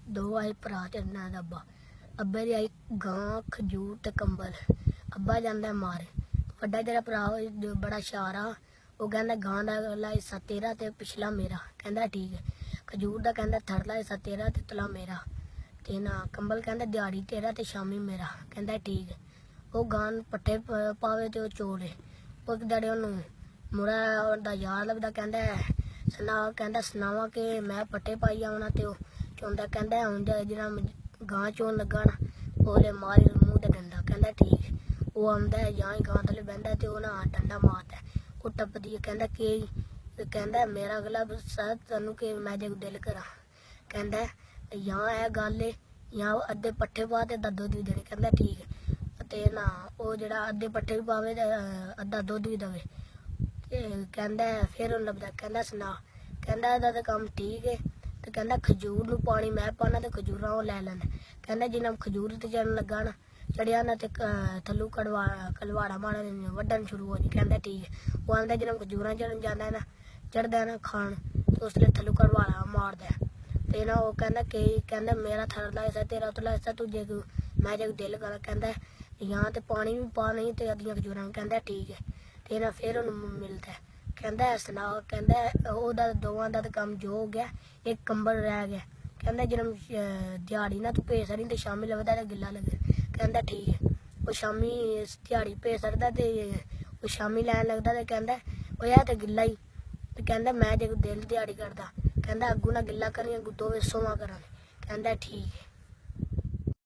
दो आए भरा ते नाल अब्बा। अब्बे दी आई गां, खजूर ते कंबल। अब्बा जांदा मारे। वड्डा जेह्ड़ा भरा जो बड़ा शारा ओह् कहंदा गां दा हिस्सा तेरा ते पिछला मेरा। कहंदा ठीक है। खजूर दा कहंदा थड़ला हिस्सा तेरा ते तला मेरा। ते ना कंबल कहंदा दिहाड़ी तेरा ते शामी मेरा। कहंदा ठीक है। वो गां पट्ठे पावे ते ओह् चोरे। ओह् इक ध्याड़ी ओनू मुड़ा ओह्दा यार लभदा। कहंदा सनावा कि मैं पट्ठे पाई औना ते ओह् चौंदा। कहंदा हुण जिन्ना गां चोन लगा ना ओह्ले मारी मूंह ते डंडा। कहंदा ठीक है। ओह् आंदा है जां गां थल्ले बहंदा ते ओह् ना डंडा मारदा। ओह् टप्पदी है। कहंदा केह्? कहंदा मेरा अगला सर तैनू कि मैं जे दिल करा। कहंदा जां है गल्ल जां अद्धे पट्ठे पा ते अद्धा दुद्ध भी देने। कहंदा ठीक है। ते ना ओह् जेह्ड़ा अद्धे पट्ठे भी पावे ते अद्धा दुद्ध भी देवे। ते कहंदा फिर ओह् लभदा। कहंदा सना। कहंदा एह्दा ते कम्म ठीक है। ते कहंदा खजूर नू पानी मैं पाना ते खजूरां ओह् लै लैंदे। कहंदा जिन्ना खजूर ते चढ़न लगा ना चढ़ेआ ना ते थल्लू कलवाड़ा मारन वड्ढन शुरू हो जी। कहंदा ठीक है। ओह् आंदा जिन्ना खजूरां चढ़न जांदा है ना चढ़दा है ना खान ते उसले थल्लू कलवाड़ा मारदा है। ते ना ओह् कहंदा केह्? कहंदा मेरा थल्ला हिस्सा तेरा उतला हिस्सा तू जे मैं जे दिल करा। कहंदा जां ते पानी भी पा नहीं ते अद्धियां खजूरां। कहंदा ठीक है। ते ना फिर ओनू मिलदा है। कहंदा सना। कहंदा ओह्दा दोवां दा ते कम्म जो हो गया इक कंबल रह गया। कहंदा जिन्ना दिहाड़ी ना तू भेज छड़ी ते शामी लभदा ते गिल्ला लग्गे। कहंदा ठीक है। ओह् शामी दिहाड़ी भेज छड़दा ते ओह् शामी लैन लगदा ते कहंदा ओह् है ते गिल्ला ही। ते कहंदा मैं जे दिल दिहाड़ी करदा। कहंदा अग्गू ना गिल्ला करी अग्गू दोवें सोमां करन। कहंदा ठीक है।